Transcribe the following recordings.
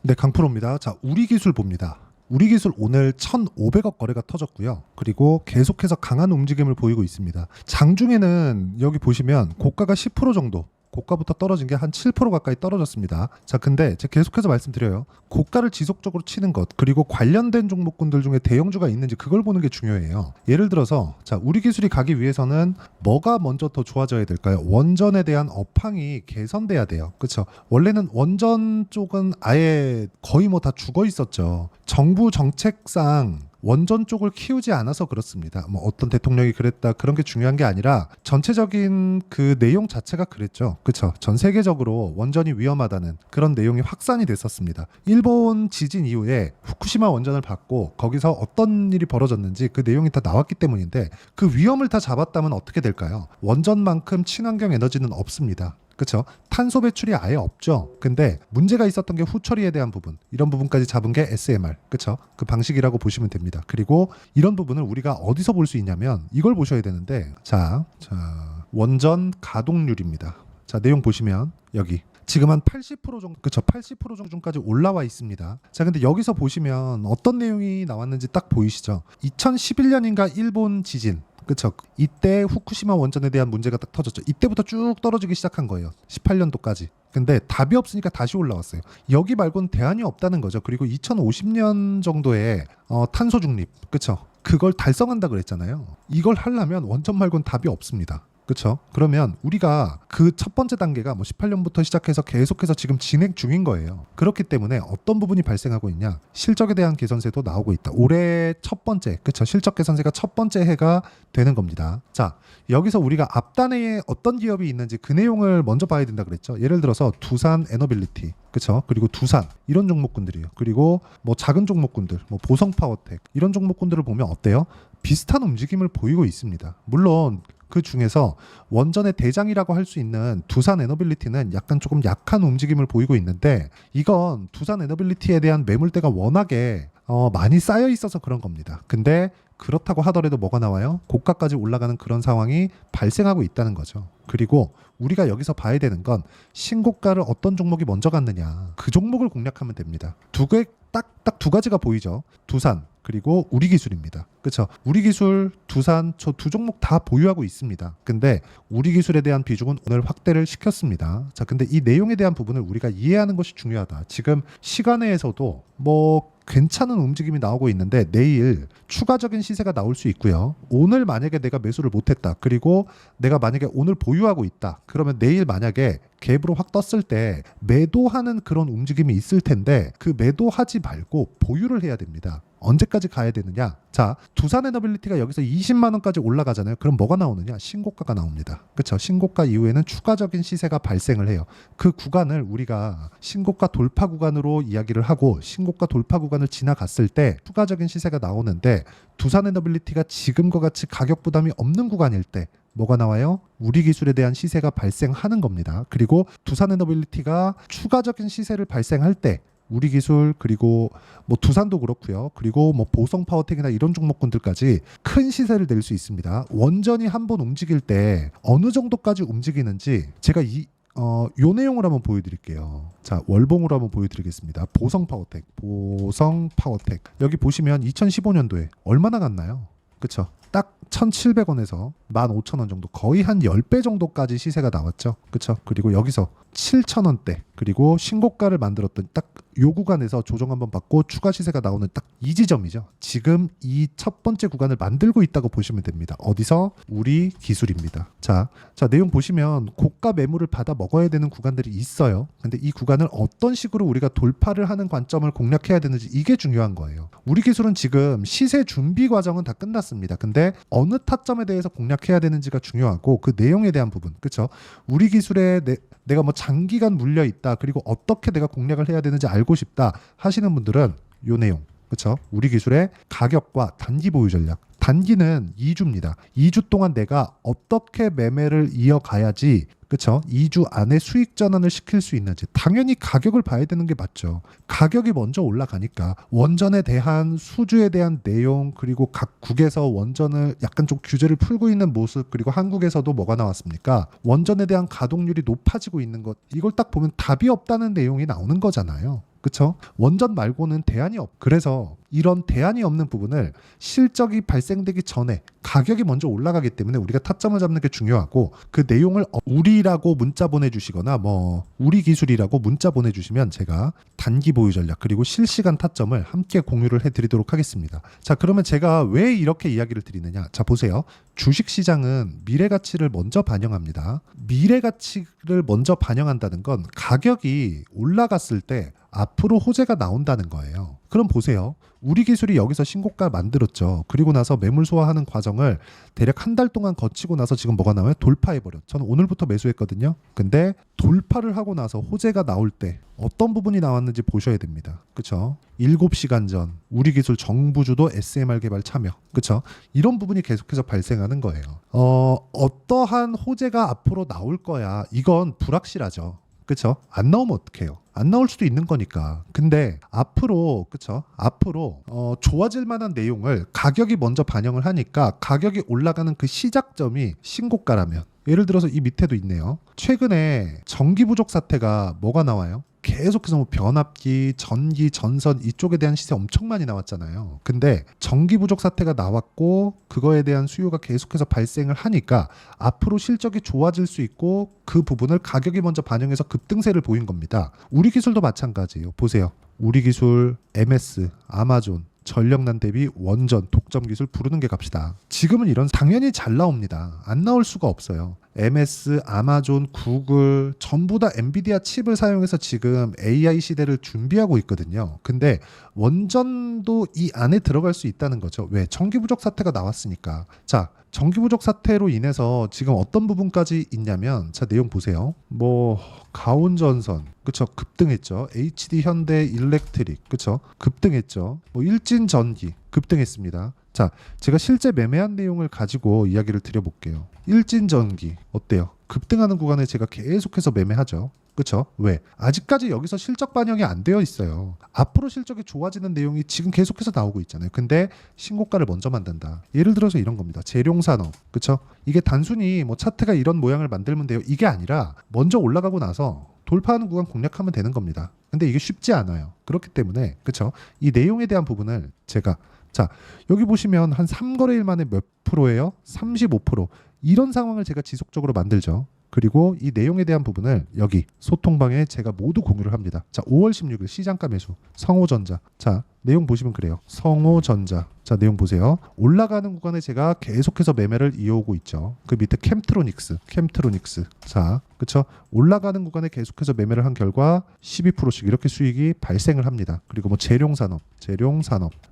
네, 강프로입니다. 자, 우리 기술 봅니다. 우리 기술 오늘 1,500억 거래가 터졌고요. 그리고 계속해서 강한 움직임을 보이고 있습니다. 장중에는 여기 보시면 고가가 10% 정도, 고가부터 떨어진 게 한 7% 가까이 떨어졌습니다. 자, 근데 제가 계속해서 말씀드려요. 고가를 지속적으로 치는 것, 그리고 관련된 종목군들 중에 대형주가 있는지 그걸 보는 게 중요해요. 예를 들어서 자, 우리 기술이 가기 위해서는 뭐가 먼저 더 좋아져야 될까요? 원전에 대한 업황이 개선돼야 돼요. 그렇죠? 원래는 원전 쪽은 아예 거의 뭐 다 죽어 있었죠. 정부 정책상 원전 쪽을 키우지 않아서 그렇습니다. 뭐 어떤 대통령이 그랬다 그런 게 중요한 게 아니라 전체적인 그 내용 자체가 그랬죠. 그렇죠? 전 세계적으로 원전이 위험하다는 그런 내용이 확산이 됐었습니다. 일본 지진 이후에 후쿠시마 원전을 받고 거기서 어떤 일이 벌어졌는지 그 내용이 다 나왔기 때문인데 그 위험을 다 잡았다면 어떻게 될까요? 원전만큼 친환경 에너지는 없습니다. 그렇죠? 탄소 배출이 아예 없죠. 근데 문제가 있었던 게 후처리에 대한 부분, 이런 부분까지 잡은 게 SMR, 그렇죠? 그 방식이라고 보시면 됩니다. 그리고 이런 부분을 우리가 어디서 볼 수 있냐면 이걸 보셔야 되는데, 자 원전 가동률입니다. 자, 내용 보시면 여기 지금 한 80% 정도, 그쵸? 80% 정도까지 올라와 있습니다. 자, 근데 여기서 보시면 어떤 내용이 나왔는지 딱 보이시죠? 2011년인가 일본 지진, 그쵸? 이때 후쿠시마 원전에 대한 문제가 딱 터졌죠. 이때부터 쭉 떨어지기 시작한 거예요. 18년도까지. 근데 답이 없으니까 다시 올라왔어요. 여기 말고는 대안이 없다는 거죠. 그리고 2050년 정도에 탄소 중립, 그쵸? 그걸 달성한다 그랬잖아요. 이걸 하려면 원전 말고는 답이 없습니다. 그렇죠? 그러면 우리가 그 첫 번째 단계가 뭐 18년부터 시작해서 계속해서 지금 진행 중인 거예요. 그렇기 때문에 어떤 부분이 발생하고 있냐? 실적에 대한 개선세도 나오고 있다. 올해 첫 번째, 그렇죠? 실적 개선세가 첫 번째 해가 되는 겁니다. 자, 여기서 우리가 앞단에 어떤 기업이 있는지 그 내용을 먼저 봐야 된다 그랬죠. 예를 들어서 두산 에너빌리티, 그렇죠? 그리고 두산 이런 종목군들이에요. 그리고 뭐 작은 종목군들, 뭐 보성 파워텍 이런 종목군들을 보면 어때요? 비슷한 움직임을 보이고 있습니다. 물론 그 중에서 원전의 대장이라고 할 수 있는 두산 에너빌리티는 약간 조금 약한 움직임을 보이고 있는데 이건 두산 에너빌리티에 대한 매물대가 워낙에 많이 쌓여 있어서 그런 겁니다. 근데 그렇다고 하더라도 뭐가 나와요? 고가까지 올라가는 그런 상황이 발생하고 있다는 거죠. 그리고 우리가 여기서 봐야 되는 건 신고가를 어떤 종목이 먼저 갔느냐, 그 종목을 공략하면 됩니다. 딱 두 가지가 보이죠. 두산 그리고 우리 기술입니다. 그렇죠? 우리 기술, 두산 저 두 종목 다 보유하고 있습니다. 근데 우리 기술에 대한 비중은 오늘 확대를 시켰습니다. 자, 근데 이 내용에 대한 부분을 우리가 이해하는 것이 중요하다. 지금 시간외에서도 뭐 괜찮은 움직임이 나오고 있는데 내일 추가적인 시세가 나올 수 있고요. 오늘 만약에 내가 매수를 못했다. 그리고 내가 만약에 오늘 보유하고 있다. 그러면 내일 만약에 갭으로 확 떴을 때 매도하는 그런 움직임이 있을 텐데 그 매도하지 말고 보유를 해야 됩니다. 언제까지 가야 되느냐? 자, 두산 에너빌리티가 여기서 20만 원까지 올라가잖아요. 그럼 뭐가 나오느냐? 신고가가 나옵니다. 그렇죠? 신고가 이후에는 추가적인 시세가 발생을 해요. 그 구간을 우리가 신고가 돌파 구간으로 이야기를 하고 신고가 돌파 구간을 지나갔을 때 추가적인 시세가 나오는데 두산 에너빌리티가 지금과 같이 가격 부담이 없는 구간일 때 뭐가 나와요? 우리 기술에 대한 시세가 발생하는 겁니다. 그리고 두산 에너빌리티가 추가적인 시세를 발생할 때 우리 기술 그리고 뭐 두산도 그렇고요. 그리고 뭐 보성 파워텍이나 이런 종목군들까지 큰 시세를 낼 수 있습니다. 원전이 한번 움직일 때 어느 정도까지 움직이는지 제가 요 내용을 한번 보여드릴게요. 자, 월봉으로 한번 보여드리겠습니다. 보성 파워텍 여기 보시면 2015년도에 얼마나 갔나요? 그쵸? 딱 1,700원에서 15,000원 정도, 거의 한 10배 정도까지 시세가 나왔죠. 그쵸? 그리고 여기서 7,000원대, 그리고 신고가를 만들었던 딱 요 구간에서 조정 한번 받고 추가 시세가 나오는 딱 이 지점이죠. 지금 이 첫 번째 구간을 만들고 있다고 보시면 됩니다. 어디서? 우리 기술입니다. 자, 내용 보시면 고가 매물을 받아 먹어야 되는 구간들이 있어요. 근데 이 구간을 어떤 식으로 우리가 돌파를 하는 관점을 공략해야 되는지 이게 중요한 거예요. 우리 기술은 지금 시세 준비 과정은 다 끝났습니다. 근데 어느 타점에 대해서 공략해야 되는지가 중요하고 그 내용에 대한 부분, 그렇죠? 우리 기술에 내가 뭐 장기간 물려 있다, 그리고 어떻게 내가 공략을 해야 되는지 알고 싶다 하시는 분들은 요 내용, 그렇죠? 우리 기술의 가격과 단기 보유 전략. 단기는 2주입니다. 2주 동안 내가 어떻게 매매를 이어가야지, 그렇죠? 2주 안에 수익 전환을 시킬 수 있는지. 당연히 가격을 봐야 되는 게 맞죠. 가격이 먼저 올라가니까 원전에 대한 수주에 대한 내용, 그리고 각 국에서 원전을 약간 좀 규제를 풀고 있는 모습, 그리고 한국에서도 뭐가 나왔습니까? 원전에 대한 가동률이 높아지고 있는 것. 이걸 딱 보면 답이 없다는 내용이 나오는 거잖아요. 그쵸? 원전 말고는 대안이 없. 그래서 이런 대안이 없는 부분을 실적이 발생되기 전에 가격이 먼저 올라가기 때문에 우리가 타점을 잡는 게 중요하고, 그 내용을 우리라고 문자 보내주시거나 뭐 우리 기술이라고 문자 보내주시면 제가 단기 보유 전략 그리고 실시간 타점을 함께 공유를 해드리도록 하겠습니다. 자, 그러면 제가 왜 이렇게 이야기를 드리느냐. 자, 보세요. 주식시장은 미래 가치를 먼저 반영합니다. 미래 가치를 먼저 반영한다는 건 가격이 올라갔을 때 앞으로 호재가 나온다는 거예요. 그럼 보세요. 우리 기술이 여기서 신고가 만들었죠. 그리고 나서 매물 소화하는 과정을 대략 한 달 동안 거치고 나서 지금 뭐가 나와요? 돌파해버려. 저는 오늘부터 매수했거든요. 근데 돌파를 하고 나서 호재가 나올 때 어떤 부분이 나왔는지 보셔야 됩니다. 그쵸? 7시간 전 우리 기술 정부주도 SMR 개발 참여. 그쵸? 이런 부분이 계속해서 발생하는 거예요. 어떠한 호재가 앞으로 나올 거야. 이건 불확실하죠. 그쵸? 안 나오면 어떡해요? 안 나올 수도 있는 거니까. 근데 앞으로, 그쵸? 앞으로 좋아질 만한 내용을 가격이 먼저 반영을 하니까 가격이 올라가는 그 시작점이 신고가라면, 예를 들어서 이 밑에도 있네요. 최근에 전기 부족 사태가 뭐가 나와요? 계속해서 뭐 변압기, 전기, 전선 이쪽에 대한 시세 엄청 많이 나왔잖아요. 근데 전기 부족 사태가 나왔고 그거에 대한 수요가 계속해서 발생을 하니까 앞으로 실적이 좋아질 수 있고 그 부분을 가격이 먼저 반영해서 급등세를 보인 겁니다. 우리 기술도 마찬가지예요. 보세요. 우리 기술, MS, 아마존, 전력난 대비 원전, 독점 기술 부르는 게 갑시다. 지금은 이런 당연히 잘 나옵니다. 안 나올 수가 없어요. MS, 아마존, 구글 전부 다 엔비디아 칩을 사용해서 지금 AI 시대를 준비하고 있거든요. 근데 원전도 이 안에 들어갈 수 있다는 거죠. 왜? 전기 부족 사태가 나왔으니까. 자, 전기 부족 사태로 인해서 지금 어떤 부분까지 있냐면, 자, 내용 보세요. 뭐 가온전선, 그쵸? 급등했죠. HD 현대 일렉트릭, 그쵸? 급등했죠. 뭐 일진전기 급등했습니다. 자, 제가 실제 매매한 내용을 가지고 이야기를 드려볼게요. 일진전기 어때요? 급등하는 구간에 제가 계속해서 매매하죠. 그쵸? 왜? 아직까지 여기서 실적 반영이 안 되어 있어요. 앞으로 실적이 좋아지는 내용이 지금 계속해서 나오고 있잖아요. 근데 신고가를 먼저 만든다. 예를 들어서 이런 겁니다. 재룡산업. 그쵸? 이게 단순히 뭐 차트가 이런 모양을 만들면 돼요. 이게 아니라 먼저 올라가고 나서 돌파하는 구간 공략하면 되는 겁니다. 근데 이게 쉽지 않아요. 그렇기 때문에, 그쵸? 이 내용에 대한 부분을 제가, 자, 여기 보시면 한 3거래일 만에 몇 프로예요? 35%. 이런 상황을 제가 지속적으로 만들죠. 그리고 이 내용에 대한 부분을 여기 소통방에 제가 모두 공유를 합니다. 자, 5월 16일 시장가 매수 성호전자. 자, 내용 보시면 그래요. 성호전자. 자, 내용 보세요. 올라가는 구간에 제가 계속해서 매매를 이어오고 있죠. 그 밑에 캠트로닉스. 자, 그쵸? 올라가는 구간에 계속해서 매매를 한 결과 12%씩 이렇게 수익이 발생을 합니다. 그리고 뭐 재룡산업.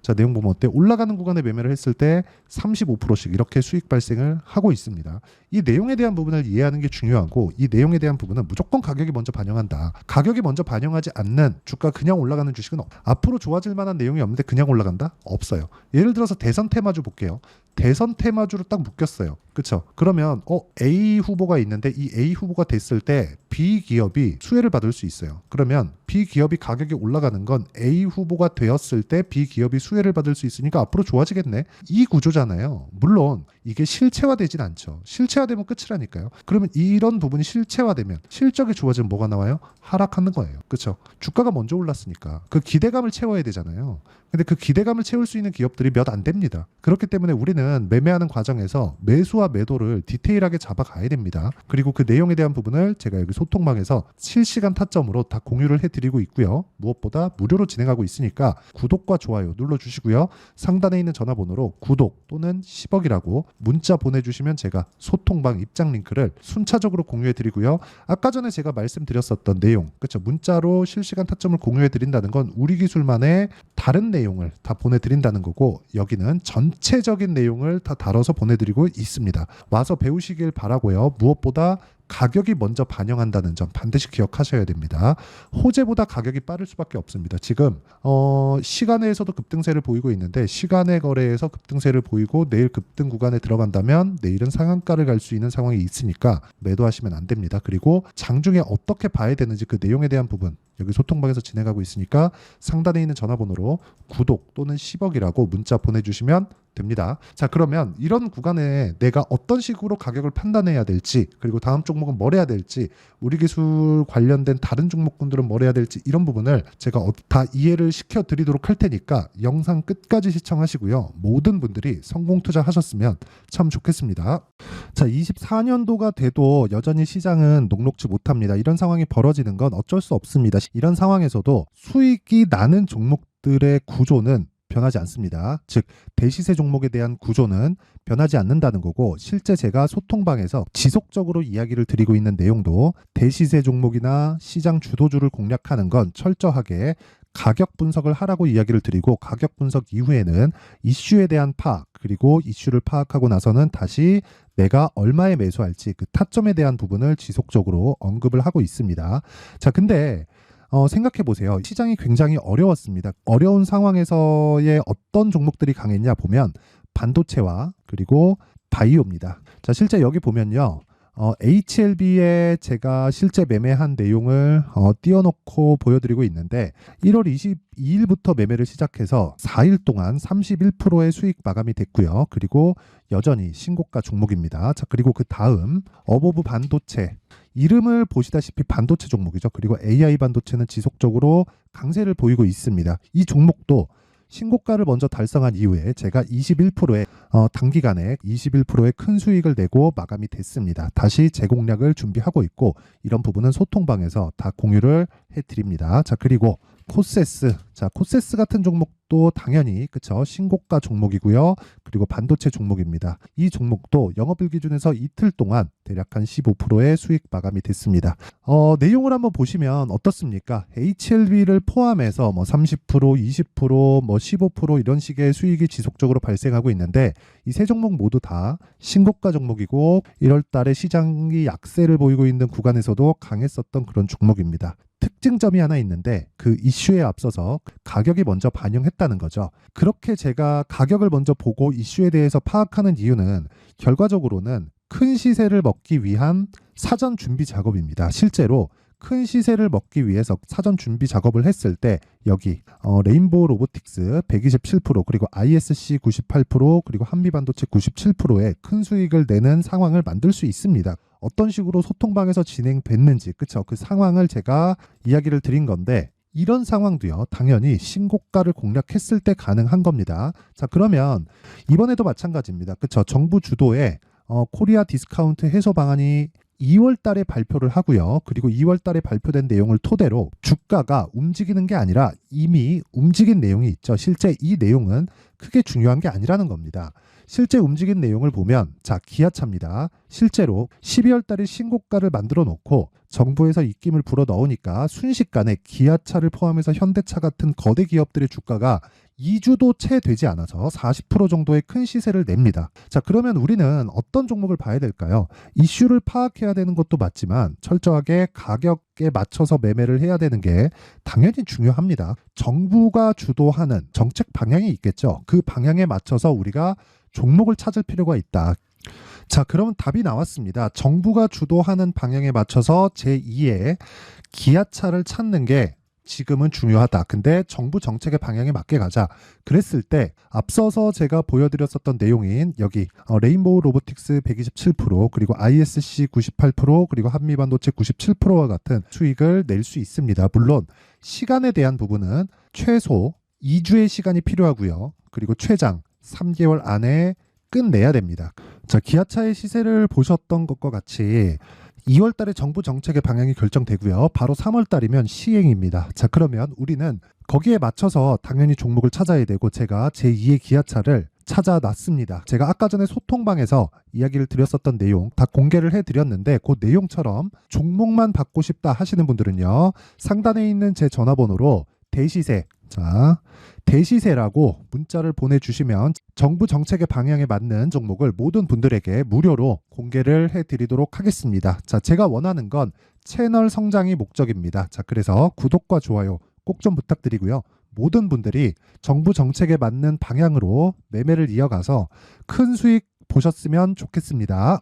자, 내용 보면 어때? 올라가는 구간에 매매를 했을 때 35%씩 이렇게 수익 발생을 하고 있습니다. 이 내용에 대한 부분을 이해하는 게 중요하고, 이 내용에 대한 부분은 무조건 가격이 먼저 반영한다. 가격이 먼저 반영하지 않는 주가 그냥 올라가는 주식은 앞으로 좋아질 만한 내용이 없는데 그냥 올라간다? 없어요. 예를 들어서 대선 테마주 볼게요. 대선 테마주로 딱 묶였어요. 그쵸? 그러면 A 후보가 있는데 이 A 후보가 됐을 때 B 기업이 수혜를 받을 수 있어요. 그러면 B 기업이 가격이 올라가는 건 A 후보가 되었을 때 B 기업이 수혜를 받을 수 있으니까 앞으로 좋아지겠네. 이 구조잖아요. 물론 이게 실체화되진 않죠. 실체화되면 끝이라니까요. 그러면 이런 부분이 실체화되면 실적이 좋아지면 뭐가 나와요? 하락하는 거예요. 그쵸? 주가가 먼저 올랐으니까 그 기대감을 채워야 되잖아요. 근데 그 기대감을 채울 수 있는 기업들이 몇 안 됩니다. 그렇기 때문에 우리는 매매하는 과정에서 매수와 매도를 디테일하게 잡아가야 됩니다. 그리고 그 내용에 대한 부분을 제가 여기 소통방에서 실시간 타점으로 다 공유를 해드리고 있고요. 무엇보다 무료로 진행하고 있으니까 구독과 좋아요 눌러주시고요. 상단에 있는 전화번호로 구독 또는 10억이라고 문자 보내주시면 제가 소통방 입장 링크를 순차적으로 공유해드리고요. 아까 전에 제가 말씀드렸었던 내용, 그렇죠? 문자로 실시간 타점을 공유해드린다는 건 우리 기술만의 다른 내용을 다 보내드린다는 거고, 여기는 전체적인 내용을 다 다뤄서 보내드리고 있습니다. 와서 배우시길 바라고요. 무엇보다 가격이 먼저 반영한다는 점 반드시 기억하셔야 됩니다. 호재보다 가격이 빠를 수밖에 없습니다. 지금 시간에서도 급등세를 보이고 있는데, 시간의 거래에서 급등세를 보이고 내일 급등 구간에 들어간다면 내일은 상한가를 갈 수 있는 상황이 있으니까 매도하시면 안 됩니다. 그리고 장중에 어떻게 봐야 되는지 그 내용에 대한 부분 여기 소통방에서 진행하고 있으니까 상단에 있는 전화번호로 구독 또는 10억이라고 문자 보내주시면 됩니다. 자, 그러면 이런 구간에 내가 어떤 식으로 가격을 판단해야 될지, 그리고 다음 종목은 뭘 해야 될지, 우리 기술 관련된 다른 종목군들은 뭘 해야 될지, 이런 부분을 제가 다 이해를 시켜드리도록 할 테니까 영상 끝까지 시청하시고요. 모든 분들이 성공 투자하셨으면 참 좋겠습니다. 자, 24년도가 돼도 여전히 시장은 녹록지 못합니다. 이런 상황이 벌어지는 건 어쩔 수 없습니다. 이런 상황에서도 수익이 나는 종목들의 구조는 변하지 않습니다. 즉, 대시세 종목에 대한 구조는 변하지 않는다는 거고, 실제 제가 소통방에서 지속적으로 이야기를 드리고 있는 내용도 대시세 종목이나 시장 주도주를 공략하는 건 철저하게 가격 분석을 하라고 이야기를 드리고, 가격 분석 이후에는 이슈에 대한 파악, 그리고 이슈를 파악하고 나서는 다시 내가 얼마에 매수할지 그 타점에 대한 부분을 지속적으로 언급을 하고 있습니다. 자, 근데 생각해 보세요. 시장이 굉장히 어려웠습니다. 어려운 상황에서의 어떤 종목들이 강했냐 보면 반도체와 그리고 바이오입니다. 자, 실제 여기 보면요. HLB에 제가 실제 매매한 내용을 띄워놓고 보여드리고 있는데, 1월 22일부터 매매를 시작해서 4일 동안 31%의 수익 마감이 됐고요. 그리고 여전히 신고가 종목입니다. 자, 그리고 그 다음 어보브 반도체, 이름을 보시다시피 반도체 종목이죠. 그리고 AI 반도체는 지속적으로 강세를 보이고 있습니다. 이 종목도 신고가를 먼저 달성한 이후에 제가 21%의 단기간에 21%의 큰 수익을 내고 마감이 됐습니다. 다시 재공략을 준비하고 있고, 이런 부분은 소통방에서 다 공유를 해드립니다. 자, 그리고 코세스. 자, 코세스 같은 종목도 당연히 그쵸, 신고가 종목이고요. 그리고 반도체 종목입니다. 이 종목도 영업일 기준에서 이틀 동안 대략 한 15%의 수익 마감이 됐습니다. 내용을 한번 보시면 어떻습니까? HLB를 포함해서 뭐 30%, 20%, 뭐 15% 이런 식의 수익이 지속적으로 발생하고 있는데, 이 세 종목 모두 다 신고가 종목이고 1월 달에 시장이 약세를 보이고 있는 구간에서도 강했었던 그런 종목입니다. 특징점이 하나 있는데, 그 이슈에 앞서서 가격이 먼저 반영했다는 거죠. 그렇게 제가 가격을 먼저 보고 이슈에 대해서 파악하는 이유는 결과적으로는 큰 시세를 먹기 위한 사전 준비 작업입니다. 실제로 큰 시세를 먹기 위해서 사전 준비 작업을 했을 때 여기 레인보우 로보틱스 127%, 그리고 ISC 98%, 그리고 한미반도체 97%의 큰 수익을 내는 상황을 만들 수 있습니다. 어떤 식으로 소통방에서 진행됐는지, 그쵸? 그 상황을 제가 이야기를 드린 건데, 이런 상황도요, 당연히 신고가를 공략했을 때 가능한 겁니다. 자, 그러면 이번에도 마찬가지입니다. 그쵸? 정부 주도의 코리아 디스카운트 해소 방안이 2월 달에 발표를 하고요. 그리고 2월 달에 발표된 내용을 토대로 주가가 움직이는 게 아니라 이미 움직인 내용이 있죠. 실제 이 내용은 크게 중요한 게 아니라는 겁니다. 실제 움직인 내용을 보면, 자, 기아차입니다. 실제로 12월 달에 신고가를 만들어 놓고 정부에서 입김을 불어 넣으니까 순식간에 기아차를 포함해서 현대차 같은 거대 기업들의 주가가 2주도 채 되지 않아서 40% 정도의 큰 시세를 냅니다. 자, 그러면 우리는 어떤 종목을 봐야 될까요? 이슈를 파악해야 되는 것도 맞지만 철저하게 가격에 맞춰서 매매를 해야 되는 게 당연히 중요합니다. 정부가 주도하는 정책 방향이 있겠죠. 그 방향에 맞춰서 우리가 종목을 찾을 필요가 있다. 자, 그러면 답이 나왔습니다. 정부가 주도하는 방향에 맞춰서 제2의 기아차를 찾는 게 지금은 중요하다. 근데 정부 정책의 방향에 맞게 가자. 그랬을 때 앞서서 제가 보여드렸었던 내용인 여기 레인보우 로보틱스 127%, 그리고 ISC 98%, 그리고 한미반도체 97%와 같은 수익을 낼 수 있습니다. 물론 시간에 대한 부분은 최소 2주의 시간이 필요하고요. 그리고 최장 3개월 안에 끝내야 됩니다. 자, 기아차의 시세를 보셨던 것과 같이 2월 달에 정부 정책의 방향이 결정되고요. 바로 3월 달이면 시행입니다. 자, 그러면 우리는 거기에 맞춰서 당연히 종목을 찾아야 되고, 제가 제2의 기아차를 찾아놨습니다. 제가 아까 전에 소통방에서 이야기를 드렸었던 내용 다 공개를 해드렸는데, 그 내용처럼 종목만 받고 싶다 하시는 분들은요, 상단에 있는 제 전화번호로 대시세, 자, 대시세라고 문자를 보내주시면 정부 정책의 방향에 맞는 종목을 모든 분들에게 무료로 공개를 해드리도록 하겠습니다. 자, 제가 원하는 건 채널 성장이 목적입니다. 자, 그래서 구독과 좋아요 꼭 좀 부탁드리고요. 모든 분들이 정부 정책에 맞는 방향으로 매매를 이어가서 큰 수익 보셨으면 좋겠습니다.